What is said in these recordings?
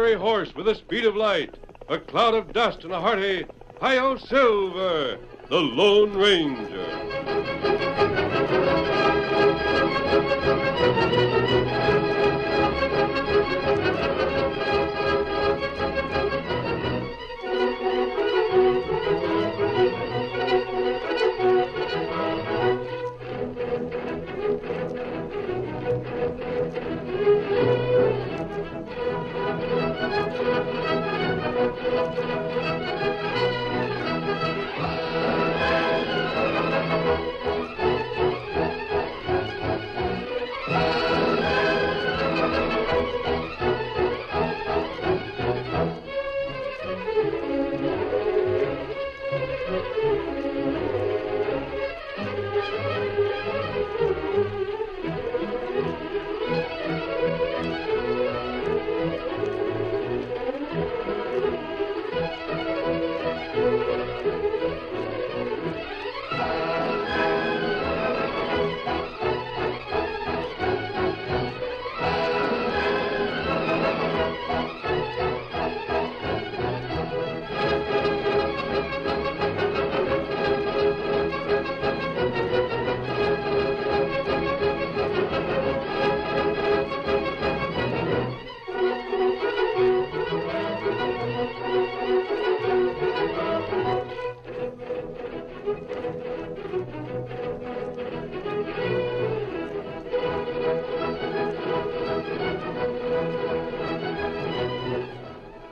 fiery horse with the speed of light, a cloud of dust, and a hearty Hi-Yo Silver, the Lone Ranger.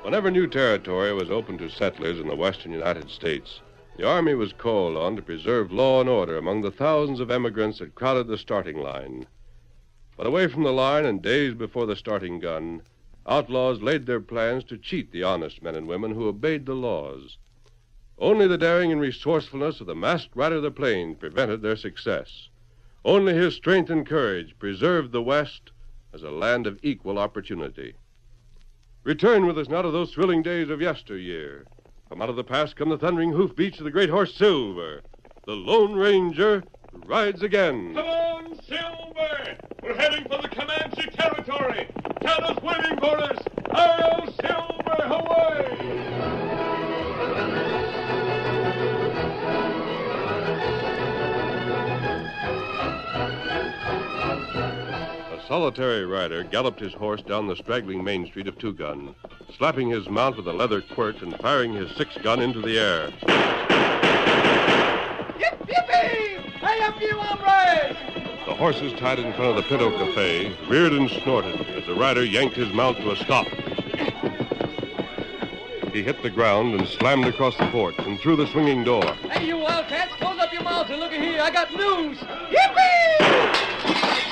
Whenever new territory was opened to settlers in the western United States, the Army was called on to preserve law and order among the thousands of emigrants that crowded the starting line. But away from the line and days before the starting gun, outlaws laid their plans to cheat the honest men and women who obeyed the laws. Only the daring and resourcefulness of the masked rider of the plains prevented their success. Only his strength and courage preserved the West as a land of equal opportunity. Return with us now to those thrilling days of yesteryear. From out of the past come the thundering hoofbeats of the great horse Silver, the Lone Ranger who rides again. Come on, Silver! We're heading for the Comanche territory. Canada's waiting for us. Hi-Yo Silver, away! A solitary rider galloped his horse down the straggling main street of Two Gun, slapping his mount with a leather quirt and firing his six-gun into the air. Yip, yippee! Hey up, you hombres! The horses tied in front of the Pinto Cafe reared and snorted as the rider yanked his mount to a stop. He hit the ground and slammed across the porch and through the swinging door. Hey, you wildcats, close up your mouths and look at here. I got news. Yippee!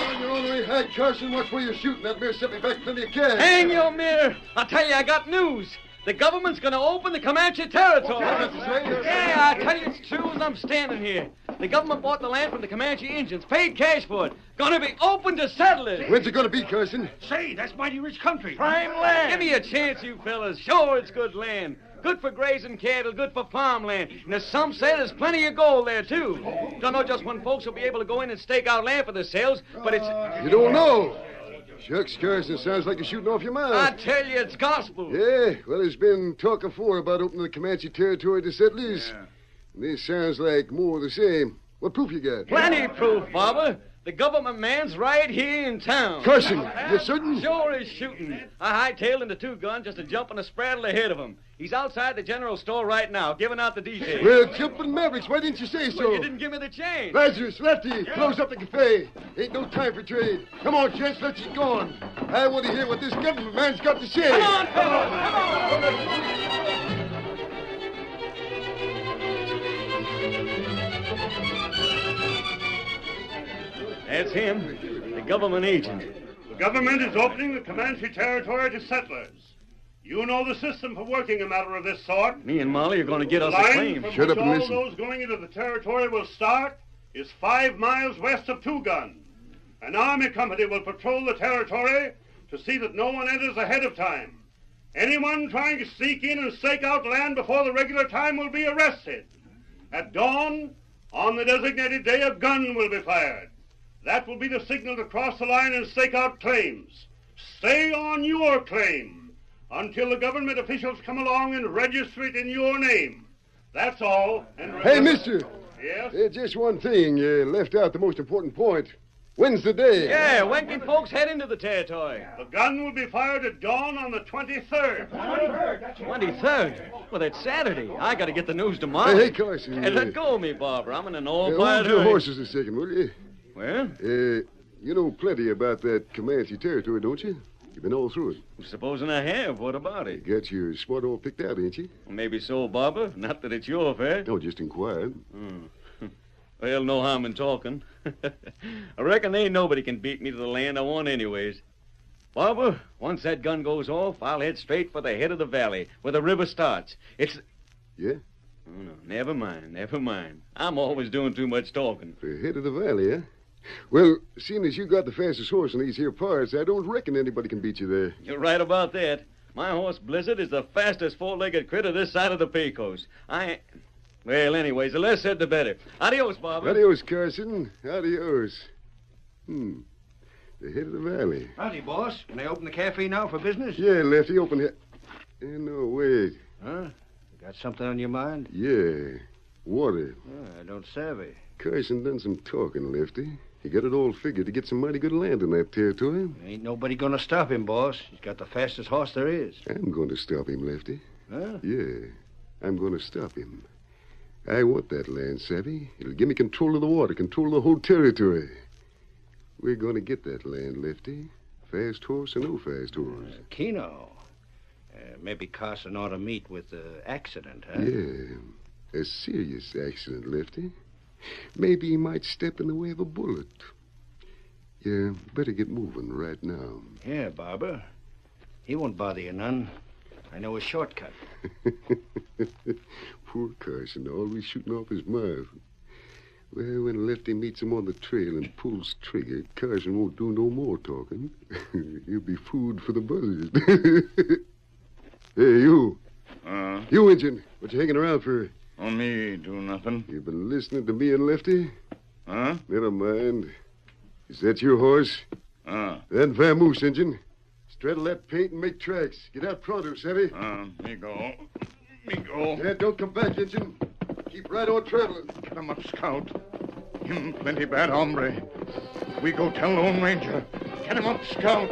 On your ornery head, Carson. Watch where you're shooting. That mirror set me back plenty of cash. Hang your mirror. I'll tell you, I got news. The government's going to open the Comanche territory. Yeah, I tell you it's true as I'm standing here. The government bought the land from the Comanche Indians, paid cash for it. Going to be open to settlers. When's it going to be, Carson? Say, that's mighty rich country. Prime land. Give me a chance, you fellas. Sure, it's good land. Good for grazing cattle, good for farmland. And as some say, there's plenty of gold there, too. Don't know just when folks will be able to go in and stake out land for themselves, but it's... You don't know. Shucks, Carson, sounds like you're shooting off your mouth. I tell you, it's gospel. Yeah, well, there's been talk before about opening the Comanche territory to settlers. Yeah. And this sounds like more of the same. What proof you got? Plenty proof, Barbara. The government man's right here in town. Carson, you certain? Sure is shooting. I hightailed into Two Gun just to jump on a spraddle ahead of him. He's outside the general store right now, giving out the details. Well, jumping Mavericks, why didn't you say so? Well, you didn't give me the chance. Lazarus, Lefty, close up the cafe. Ain't no time for trade. Come on, gents, let's get going. I want to hear what this government man's got to say. Come on, fellas, come on. That's him, the government agent. The government is opening the Comanche territory to settlers. You know the system for working a matter of this sort. Me and Molly are going to get us a line claim. from Shut which up and all listen. those going into the territory will start is 5 miles west of Two Gun. An army company will patrol the territory to see that no one enters ahead of time. Anyone trying to sneak in and stake out land before the regular time will be arrested. At dawn, on the designated day, a gun will be fired. That will be the signal to cross the line and stake out claims. Stay on your claim. until the government officials come along and register it in your name. That's all. And Hey, mister. Yes? Just one thing. You left out the most important point. When's the day? Yeah, when can folks head into the territory? The gun will be fired at dawn on the 23rd. 23rd? Well, that's Saturday. I got to get the news tomorrow. Hey, Carson. Hey, let go of me, Barbara. I'm in an all Hold fired your hurry. horses a second, will you? Well, You know plenty about that Comanche territory, don't you? You've been all through it. supposing I have. What about it? You got your spot all picked out, ain't you? Maybe so, Barbara. Not that it's your affair. No, just inquired. Well, no harm in talking. I reckon ain't nobody can beat me to the land I want anyways. Barbara, once that gun goes off, I'll head straight for the head of the valley, where the river starts. It's... Yeah? Oh, no, never mind. I'm always doing too much talking. The head of the valley, eh? Well, seeing as you got the fastest horse in these here parts, I don't reckon anybody can beat you there. You're right about that. My horse, Blizzard, is the fastest four-legged critter this side of the Pecos. Well, anyways, the less said, the better. Adios, Barbara. Adios, Carson. Adios. The head of the valley. Howdy, boss. Can I open the cafe now for business? Yeah, Lefty, open it. No, wait. Huh? You got something on your mind? Yeah. Water. I don't savvy. Carson done some talking, Lefty. He got it all figured to get some mighty good land in that territory. Ain't nobody gonna stop him, boss. He's got the fastest horse there is. I'm going to stop him, Lefty. Huh? Yeah, I'm going to stop him. I want that land, Savvy. It'll give me control of the water, control of the whole territory. We're going to get that land, Lefty. Fast horse or no fast horse. Keno. Maybe Carson ought to meet with the accident, huh? Yeah, a serious accident, Lefty. Maybe he might step in the way of a bullet. Yeah, better get moving right now. Yeah, Barbara. He won't bother you none. I know a shortcut. Poor Carson, always shooting off his mouth. Well, when Lefty meets him on the trail and pulls trigger, Carson won't do no more talking. He'll be food for the buzzards. Hey, you. You, Injun. What you hanging around for? On me do nothing. You been listening to me and Lefty? Huh? Never mind. Is that your horse? Then vamoose, Injun. Straddle that paint and make tracks. Get out pronto, Savvy. Me go. Me go. Yeah, don't come back, Injun. Keep right on traveling. Get him up, Scout. Him plenty bad hombre. We go tell Lone Ranger. Get him up, Scout.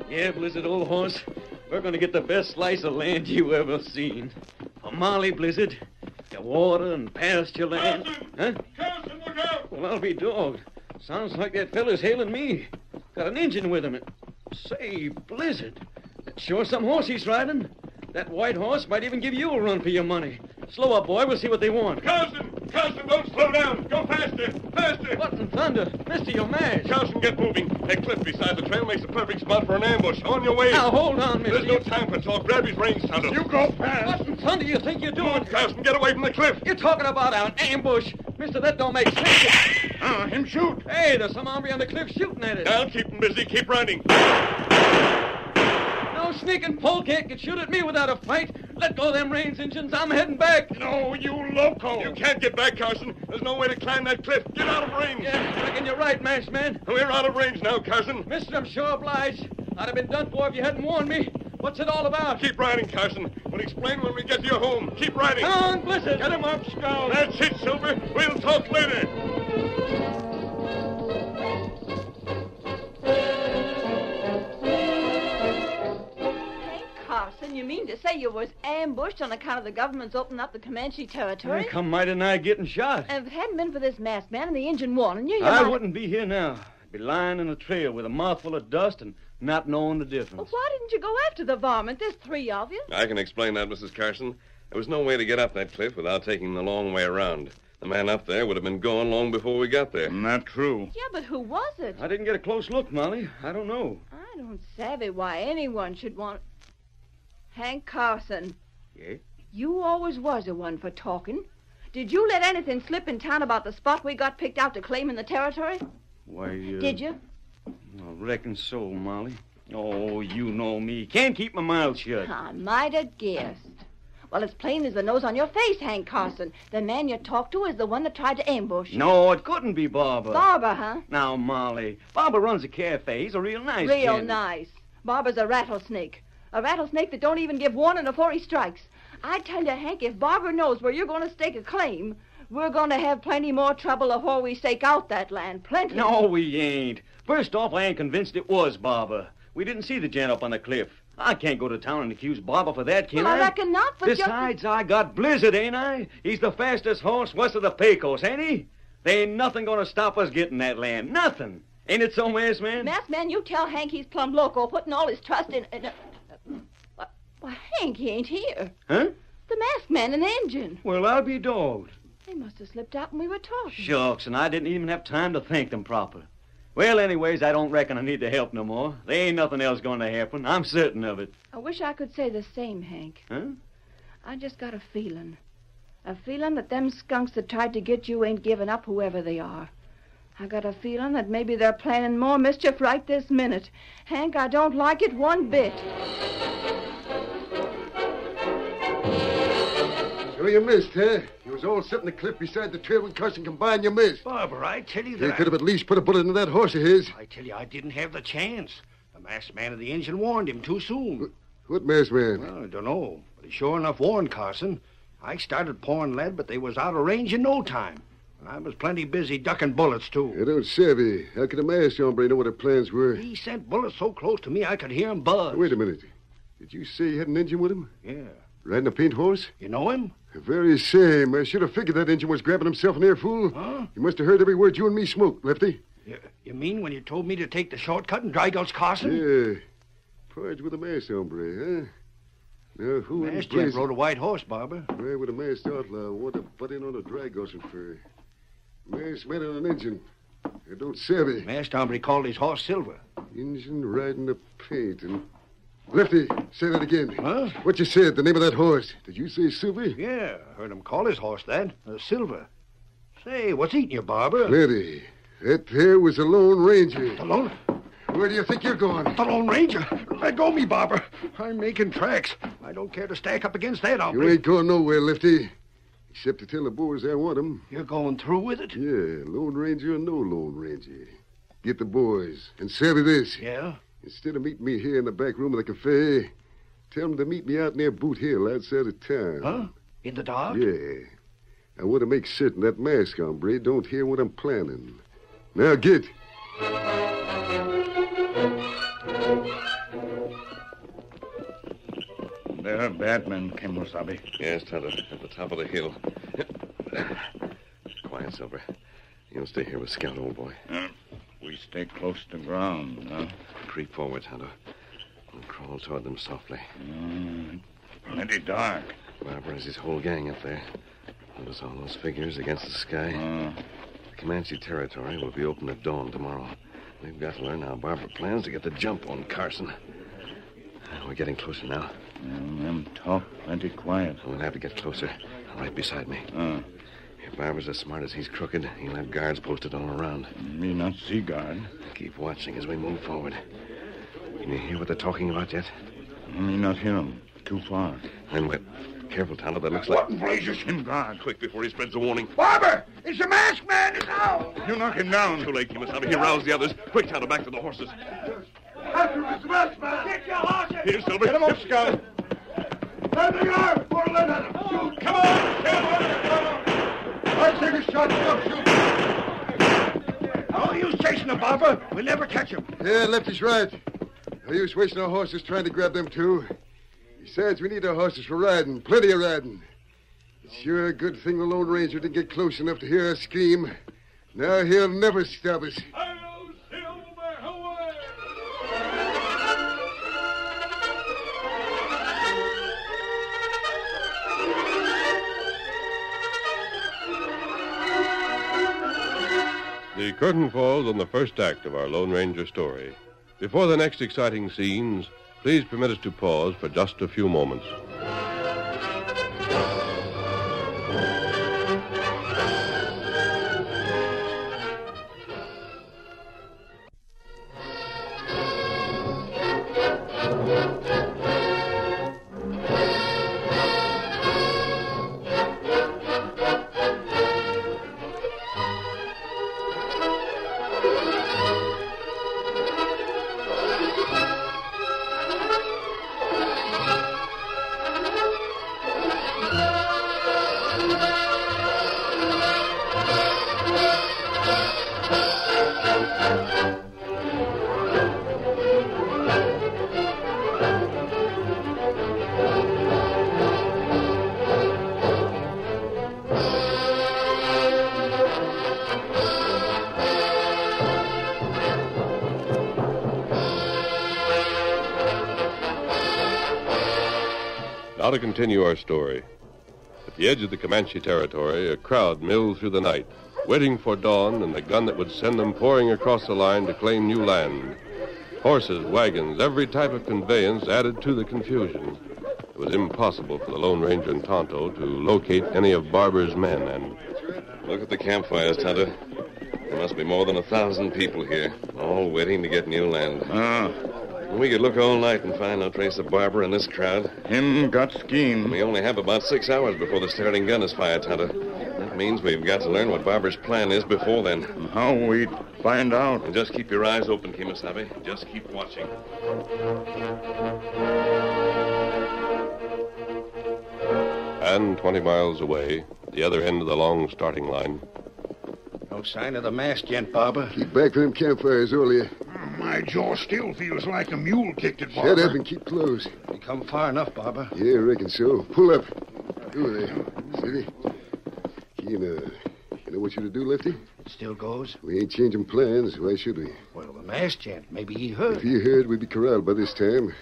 Yeah, Blizzard, old horse. We're going to get the best slice of land you ever seen. For Molly, Blizzard, your water and pasture land. Huh? Carson, look out! Well, I'll be dogged. Sounds like that feller's hailing me. Got an engine with him. Say, Blizzard, that's sure some horse he's riding. That white horse might even give you a run for your money. Slow up, boy. We'll see what they want. Carson, don't slow down. Go faster. What in thunder? Mister, you're mad. Carson, get moving. That cliff beside the trail makes a perfect spot for an ambush. On your way. Now, hold on, mister. There's no time for talk. Grab his reins, Tonto. You go fast. What in thunder you think you're doing? Carson, get away from the cliff. You're talking about an ambush. Mister, that don't make sense. Him shoot. Hey, there's some hombre on the cliff shooting at us. Now, keep him busy. Keep running. No sneaking polecat can shoot at me without a fight. Let go of them reins, Injuns. I'm heading back. No, you loco. You can't get back, Carson. There's no way to climb that cliff. Get out of range. Yeah, I reckon you're right, masked man. We're out of range now, Carson. Mister, I'm sure obliged. I'd have been done for if you hadn't warned me. What's it all about? Keep riding, Carson. We'll explain when we get to your home. Keep riding. Come on, Blizzard. Get him up, Scout. That's it, Silver. We'll talk later. Carson, you mean to say you was ambushed on account of the government's opening up the Comanche territory? Come mighty nigh getting shot. And if it hadn't been for this masked man and the engine warning you, I might... wouldn't be here now. I'd be lying in a trail with a mouthful of dust and not knowing the difference. Well, why didn't you go after the varmint? There's three of you. I can explain that, Mrs. Carson. There was no way to get up that cliff without taking the long way around. The man up there would have been gone long before we got there. Not true. Yeah, but who was it? I didn't get a close look, Molly. I don't know. I don't savvy why anyone should want... Hank Carson. Yeah? You always was the one for talking. Did you let anything slip in town about the spot we got picked out to claim in the territory? Why, Did you? I reckon so, Molly. Oh, you know me. Can't keep my mouth shut. I might have guessed. Well, it's plain as the nose on your face, Hank Carson. The man you talked to is the one that tried to ambush you. No, it couldn't be Barber. Barber, huh? Now, Molly, Barber runs a cafe. He's a real nice Real gent. nice. Barber's a rattlesnake. A rattlesnake that don't even give warning before he strikes. I tell you, Hank, if Barber knows where you're going to stake a claim, we're going to have plenty more trouble before we stake out that land. Plenty. No, we ain't. First off, I ain't convinced it was Barber. We didn't see the gent up on the cliff. I can't go to town and accuse Barber for that, can Well, I? I reckon not, but Besides, I got Blizzard, ain't I? He's the fastest horse west of the Pecos, ain't he? There ain't nothing going to stop us getting that land. Nothing. Ain't it so, Masked Man? Masked Man, you tell Hank he's plumb loco, putting all his trust in... Why, Hank, he ain't here. Huh? The Masked Man and the engine. Well, I'll be dogged. They must have slipped out when we were talking. Shucks, and I didn't even have time to thank them proper. Well, anyways, I don't reckon I need the help no more. There ain't nothing else going to happen. I'm certain of it. I wish I could say the same, Hank. Huh? I just got a feeling. A feeling that them skunks that tried to get you ain't giving up, whoever they are. I got a feeling that maybe they're planning more mischief right this minute. Hank, I don't like it one bit. So you missed, huh? You was all set in the cliff beside the trail when Carson combined. You missed. Barber, I tell you that... You could have at least put a bullet into that horse of his. I tell you, I didn't have the chance. The masked man of the engine warned him too soon. What masked man? Well, I don't know, but he sure enough warned Carson. I started pouring lead, but they was out of range in no time. And I was plenty busy ducking bullets, too. I don't savvy. How could a masked hombre know what her plans were? He sent bullets so close to me I could hear him buzz. Wait a minute. Did you say you had an engine with him? Yeah. Riding a paint horse? You know him? The very same. I should have figured that engine was grabbing himself an ear, fool. Huh? You must have heard every word you and me smoked, Lefty. You mean when you told me to take the shortcut and drag out Carson? Yeah. Forged with a masked hombre, huh? Now, who in Masked blazes... gent rode a white horse, Barber. Why would a masked outlaw want to butt in on a drag horse for? Masked man on an engine. I don't savvy. Masked hombre called his horse Silver. Engine riding a paint and... Lefty, say that again. Huh? What you said, the name of that horse. Did you say Silver? Yeah, I heard him call his horse that. Silver. Say, what's eating you, Barber? Plenty. That there was a Lone Ranger. The Lone... Where do you think you're going? The Lone Ranger? Let go me, Barber. I'm making tracks. I don't care to stack up against that You outfit. ain't going nowhere, Lefty. Except to tell the boys I want 'em. You're going through with it? Yeah, Lone Ranger or no Lone Ranger. Get the boys. And savvy this. Yeah? Instead of meeting me here in the back room of the cafe, tell them to meet me out near Boot Hill outside of town. Huh? In the dark? Yeah. I want to make certain that masked hombre don't hear what I'm planning. Now get. There, Batman, Kemosabe. Yes, Tonto, at the top of the hill. Quiet, Silver. You'll stay here with Scout, old boy. We stay close to ground, huh? Creep forward, Tonto. And crawl toward them softly. Plenty dark. Barber has his whole gang up there. Notice all those figures against the sky? The Comanche territory will be open at dawn tomorrow. We've got to learn how Barber plans to get the jump on Carson. We're getting closer now. Them talk plenty quiet. We'll have to get closer. Right beside me. If Barber's as smart as he's crooked, he'll have guards posted all around. Me not see guard. Keep watching as we move forward. Can you hear what they're talking about yet? Me not hear 'em. Too far. Then wait. Careful, Tonto. That looks like... What in blazes him guard? Quick, before he spreads a warning. Barber! It's the masked man! It's out! You knock him down. Too late, Kemosabe. He roused the others. Quick, Tonto, back to the horses. After his masked man! Get your horses! Here, Silver. Get him up, Scout. There they are! Pour a lead at him! Shoot! Come on! Silver! I'll take a shot. Shoot! No use chasing him, Barber. We'll never catch him. Yeah, Lefty's right. No use wasting our horses trying to grab them, too. Besides, we need our horses for riding. Plenty of riding. It's sure a good thing the Lone Ranger didn't get close enough to hear us scream. Now he'll never stop us. The curtain falls on the first act of our Lone Ranger story. Before the next exciting scenes, please permit us to pause for just a few moments. Now to continue our story. At the edge of the Comanche territory, a crowd milled through the night, waiting for dawn and the gun that would send them pouring across the line to claim new land. Horses, wagons, every type of conveyance added to the confusion. It was impossible for the Lone Ranger and Tonto to locate any of Barber's men, and... Look at the campfires, Tonto. There must be more than 1,000 people here, all waiting to get new land. We could look all night and find no trace of Barber in this crowd. Him got scheme. We only have about 6 hours before the starting gun is fired, Tonto. That means we've got to learn what Barber's plan is before then. How we find out? And just keep your eyes open, Kemosabe. Just keep watching. And 20 miles away, at the other end of the long starting line... No sign of the masked gent, Barber. Keep back from them campfires earlier. My jaw still feels like a mule kicked it, Shut Barber. up and keep close. We come far enough, Barber. Yeah, I reckon so. Pull up. Over there. Steady. You know what you to do, Lefty? It still goes. We ain't changing plans. Why should we? Well, the masked gent. Maybe he heard. If he heard, we'd be corralled by this time.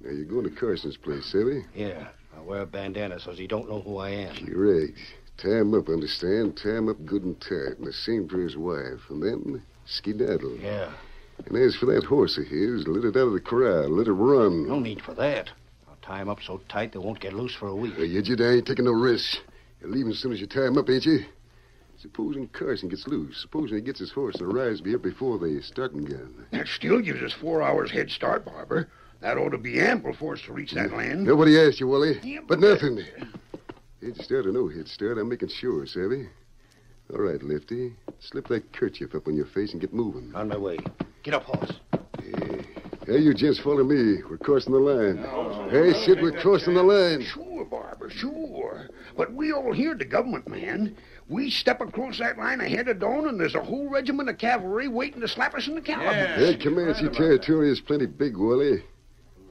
Now, you're going to Carson's place, Savvy? Yeah. I'll wear a bandana so he don't know who I am. Correct. Tie him up, understand? Tie him up good and tight, and the same for his wife. And then skedaddle. Yeah. And as for that horse of his, let it out of the corral. Let it run. No need for that. I'll tie him up so tight they won't get loose for a week. You ain't taking no risks. You'll leave him as soon as you tie him up, ain't you? Supposing Carson gets loose. Supposing he gets his horse and arrives here before the starting gun. That still gives us 4 hours head start, Barber. That ought to be ample for us to reach that land. Nobody asked you, Wally. Yeah, but nothing. Head start or no head start, I'm making sure, Savvy. All right, Lefty. Slip that kerchief up on your face and get moving. On my way. Get up, horse. Hey, you gents follow me. We're crossing the line. Hey, Sid, we're crossing the line. Sure, Barber, sure. But we all hear the government, man. We step across that line ahead of dawn, and there's a whole regiment of cavalry waiting to slap us in the caliber. That Comanche territory is plenty big, Wally.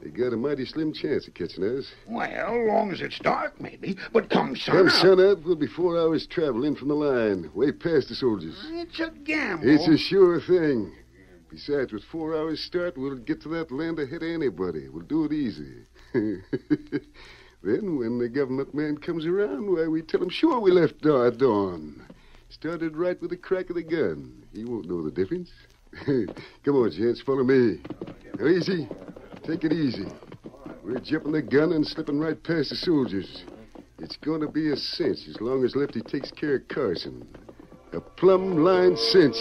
They got a mighty slim chance of catching us. Well, long as it's dark, maybe. But come Come sunup... sunup, we'll be 4 hours travel in from the line, way past the soldiers. It's a gamble. It's a sure thing. Besides, with 4 hours start, we'll get to that land ahead of anybody. We'll do it easy. Then, when the government man comes around, why, we tell him, sure, we left at dawn. Started right with the crack of the gun. He won't know the difference. Come on, gents, follow me. Now, easy. Take it easy. We're jumping the gun and slipping right past the soldiers. It's going to be a cinch as long as Lefty takes care of Carson. A plumb line cinch.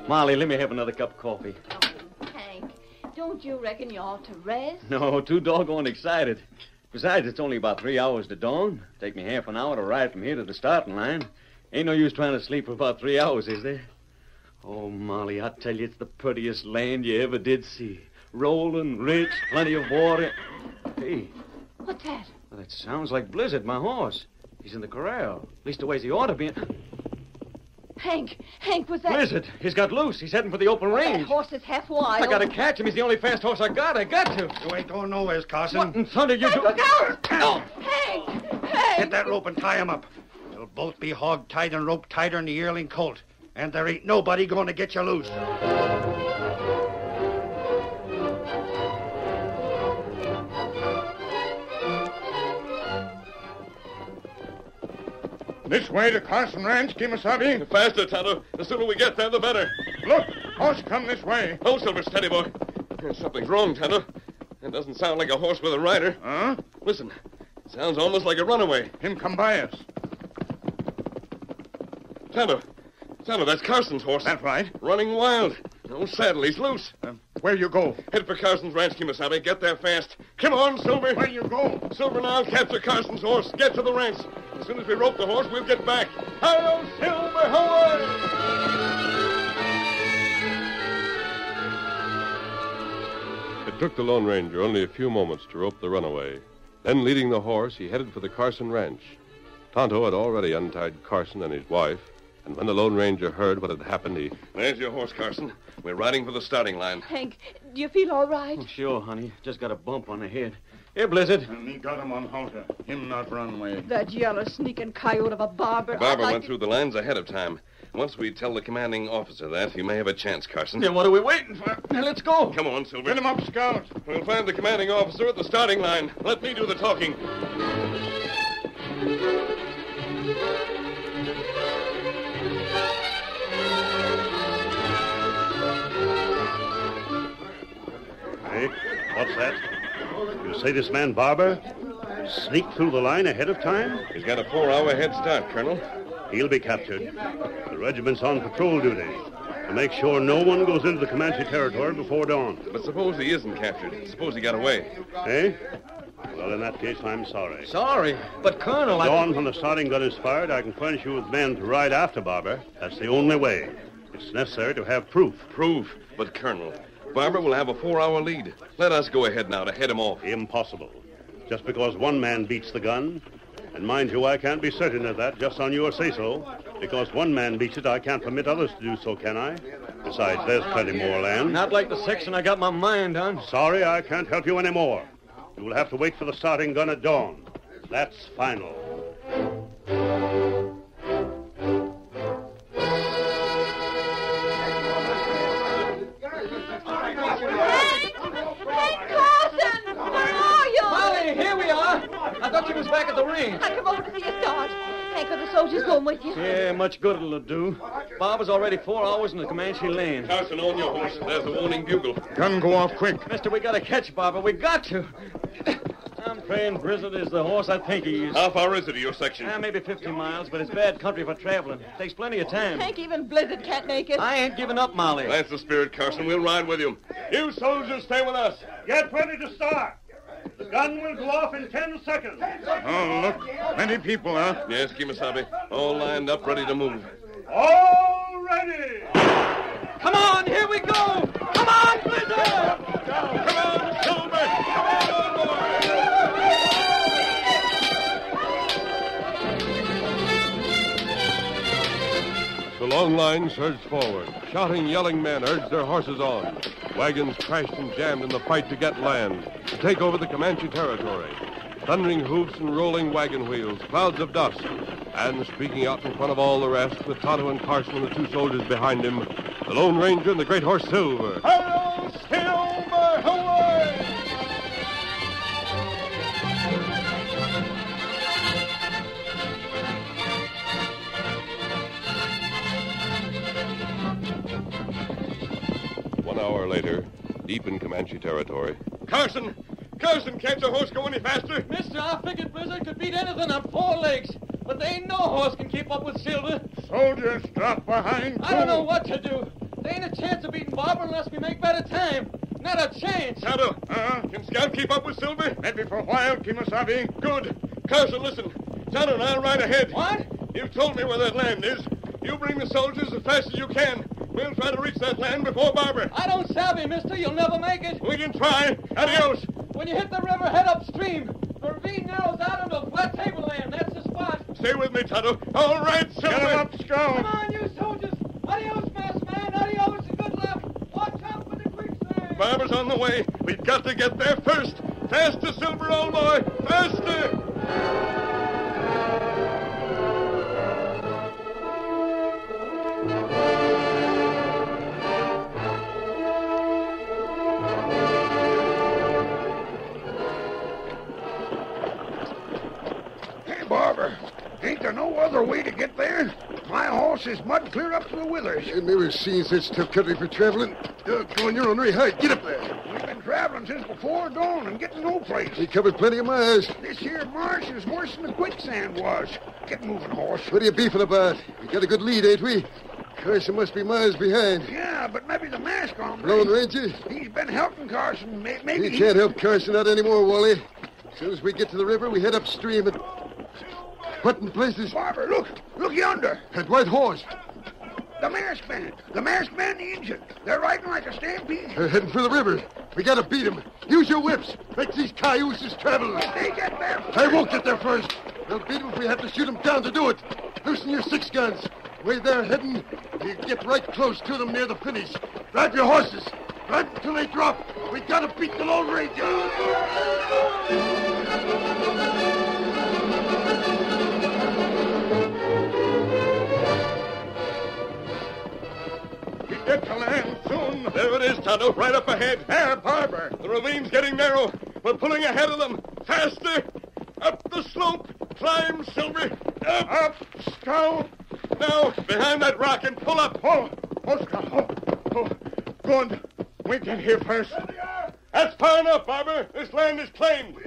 Molly, let me have another cup of coffee. Hank, don't you reckon you ought to rest? No, too doggone excited. Besides, it's only about 3 hours to dawn. Take me half an hour to ride from here to the starting line. Ain't no use trying to sleep for about 3 hours, is there? Oh, Molly, I tell you, it's the prettiest land you ever did see. Rolling, rich, plenty of water. Hey. What's that? Well, that sounds like Blizzard, my horse. He's in the corral. At least the ways he ought to be. Hank, was that... Blizzard, he's got loose. He's heading for the open range. That horse is half wild. I gotta catch him. He's the only fast horse I got. I got to. You ain't going nowhere, Carson. What in thunder you do? Look out! No! Hank! Get that rope and tie him up. They'll both be hog-tied and rope tighter than the yearling colt. And there ain't nobody going to get you loose. This way to Carson Ranch, Kemosabe. The faster, Tonto. The sooner we get there, the better. Look, horse come this way. Oh, Silver, steady, boy. Something's wrong, Tonto. That doesn't sound like a horse with a rider. Huh? Listen, it sounds almost like a runaway. Him come by us. Tonto, that's Carson's horse. That's right. Running wild. No saddle, he's loose. Where you go? Head for Carson's ranch, Kemosabe. Get there fast. Come on, Silver. Where you go? Silver and I'll capture Carson's horse. Get to the ranch. As soon as we rope the horse, we'll get back. Hi-yo, Silver, took the Lone Ranger only a few moments to rope the runaway. Then, leading the horse, he headed for the Carson ranch. Tonto had already untied Carson and his wife, and when the Lone Ranger heard what had happened, he... There's your horse, Carson. We're riding for the starting line. Hank, do you feel all right? Oh, sure, honey. Just got a bump on the head. Here, Blizzard. And he got him on halter. Him not run away. That yellow sneaking coyote of a barber. Barber went through the lines ahead of time. Once we tell the commanding officer that, you may have a chance, Carson. Then what are we waiting for? Now, let's go. Come on, Silver. Get him up, Scout. We'll find the commanding officer at the starting line. Let me do the talking. Hey, what's that? You say this man Barber sneaked through the line ahead of time? He's got a 4-hour head start, Colonel. He'll be captured. The regiment's on patrol duty to make sure no one goes into the Comanche territory before dawn. But suppose he isn't captured. Suppose he got away. Eh? Well, in that case, I'm sorry. Sorry, but Colonel, Dawn, when the starting gun is fired, I can furnish you with men to ride after Barber. That's the only way. It's necessary to have proof. Proof? But, Colonel, Barber will have a 4-hour lead. Let us go ahead now to head him off. Impossible. Just because one man beats the gun. And mind you, I can't be certain of that just on your say-so. Because one man beats it, I can't permit others to do so, can I? Besides, there's plenty more land. Not like the section I got my mind on. Sorry, I can't help you anymore. You will have to wait for the starting gun at dawn. That's final. I thought you was back at the ring. I come over to see you start. Hank, are the soldiers going with you? Yeah, much good it'll do. Barber's already 4 hours in the Comanche land. Carson, on your horse. There's the warning bugle. Gun go off quick. Mister, we gotta catch Barber. We got to. I'm praying Blizzard is the horse I think he is. How far is it to your section? Maybe 50 miles, but it's bad country for traveling. Takes plenty of time. Hank, even Blizzard can't make it. I ain't giving up, Molly. That's the spirit, Carson. We'll ride with you. You soldiers stay with us. Get ready to start. The gun will go off in 10 seconds. Oh, look. Many people, huh? Yes, Kimasabi. All lined up, ready to move. All ready. Come on, here we go. Come on, Blizzard. Come on, Silver. Come on, The long line surged forward. Shouting, yelling men urged their horses on. Wagons crashed and jammed in the fight to get land, to take over the Comanche territory. Thundering hoofs and rolling wagon wheels, clouds of dust. And speaking out in front of all the rest, with Tonto and Carson and the two soldiers behind him, the Lone Ranger and the great horse Silver. Hello, Silver, away! 1 hour later, deep in Comanche territory. Carson! Carson, can't your horse go any faster? Mister, I figured Blizzard could beat anything on 4 legs. But there ain't no horse can keep up with Silver. Soldiers, drop behind. I don't know what to do. There ain't a chance of beating Barber unless we make better time. Not a chance. Tonto, can Scout keep up with Silver? Maybe for a while, Kimasabi. Good. Carson, listen. Tonto and I'll ride ahead. What? You've told me where that land is. You bring the soldiers as fast as you can. We'll try to reach that land before Barber. I don't savvy, mister. You'll never make it. We can try. Adios. When you hit the river, head upstream. The ravine narrows out into a flat tableland. That's the spot. Stay with me, Tonto. All right, Silver. Get him up, Scout. Come on, you soldiers. Adios, masked man. Adios and good luck. Watch out for the quicksand. Barber's on the way. We've got to get there first. Faster, Silver, old boy. Faster. Barber, ain't there no other way to get there? My horse is mud clear up to the withers. I've never seen such tough country for traveling. Come on, you're on very high. Get up there. We've been traveling since before dawn and getting no place. We covered plenty of miles. This here marsh is worse than the quicksand was. Get moving, horse. What are you beefing about? We got a good lead, ain't we? Carson must be miles behind. Yeah, but maybe the mask on. Lone Ranger? He's been helping Carson. Maybe He can't help Carson out anymore, Wally. As soon as we get to the river, we head upstream and... What in places? Barber, look yonder. That white horse. The masked man. The masked man, the Injun. They're riding like a stampede. They're heading for the river. We gotta beat them. Use your whips. Make these cayuses travel. They get there. I won't get there first. We'll beat them if we have to shoot them down to do it. Loosen your 6 guns. Way they're heading, you get right close to them near the finish. Drive your horses. Drive until they drop. We gotta beat the Lone Ranger. We get to land soon. There it is, Tonto, right up ahead. There, Barber. The ravine's getting narrow. We're pulling ahead of them. Faster! Up the slope. Climb, Silver. Up. Scout. Now, behind that rock and pull up. Oh, Scout. Oh, good. We get here first. That's far enough, Barber. This land is claimed.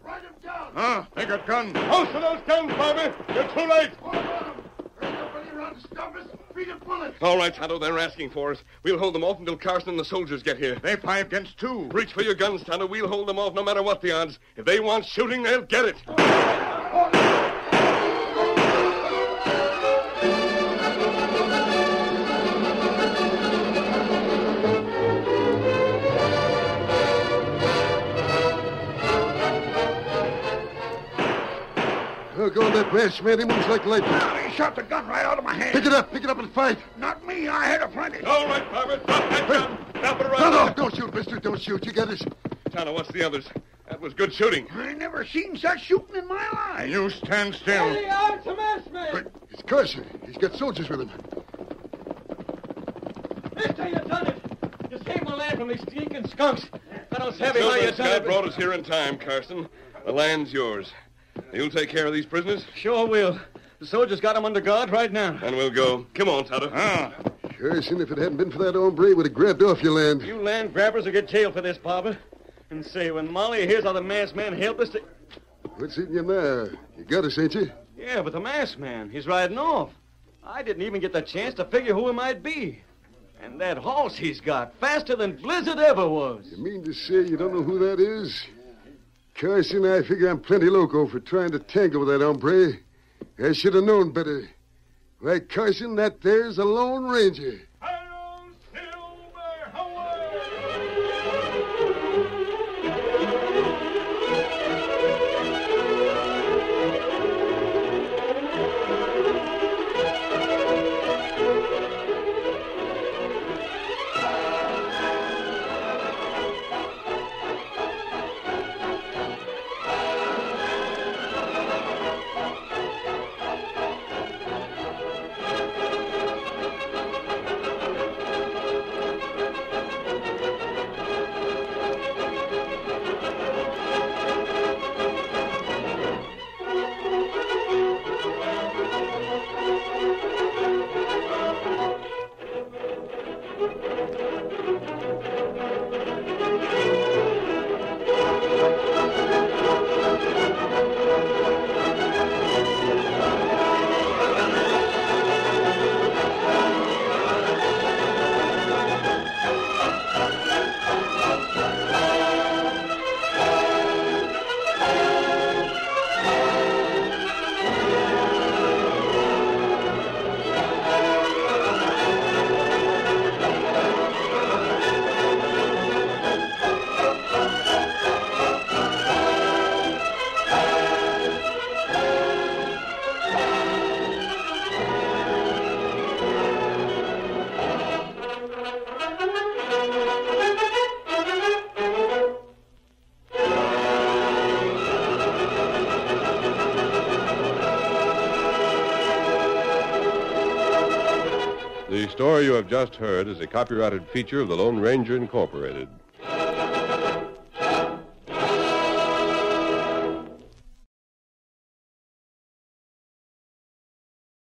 Ride him down. Ah, they got guns. Most of those guns, Barber. You're too late. All right, Tonto, they're asking for us. We'll hold them off until Carson and the soldiers get here. They 5 against 2. Reach for your guns, Tonto. We'll hold them off no matter what the odds. If they want shooting, they'll get it. Oh, go on that masked man. He moves like lightning. He shot the gun right out of my hand. Pick it up and fight. Not me. I had a plenty. All right, Barber. Drop that gun. Drop it right No, there. don't shoot, mister. Don't shoot. You got us. Tonto, what's the others? That was good shooting. I never seen such shooting in my life. You stand still. Hey, it's a masked man. But it's Carson. He's got soldiers with him. Mister, you done it. You saved my land from these stinking skunks. I don't savvy how Silver you and done Scout it. brought us here in time, Carson. The land's yours. You'll take care of these prisoners? Sure will. The soldiers got them under guard right now. And we'll go. Come on, Tonto. Carson, if it hadn't been for that hombre, would have grabbed off your land. You land grabbers will get jailed for this, Barber. And say, when Molly hears how the masked man helped us to... What's eating you now? You got us, ain't you? Yeah, but the masked man, he's riding off. I didn't even get the chance to figure who he might be. And that horse he's got, faster than Blizzard ever was. You mean to say you don't know who that is? Carson, I figure I'm plenty loco for trying to tangle with that hombre. I should have known better. Why, Carson, that there's a Lone Ranger. The story you have just heard is a copyrighted feature of the Lone Ranger Incorporated.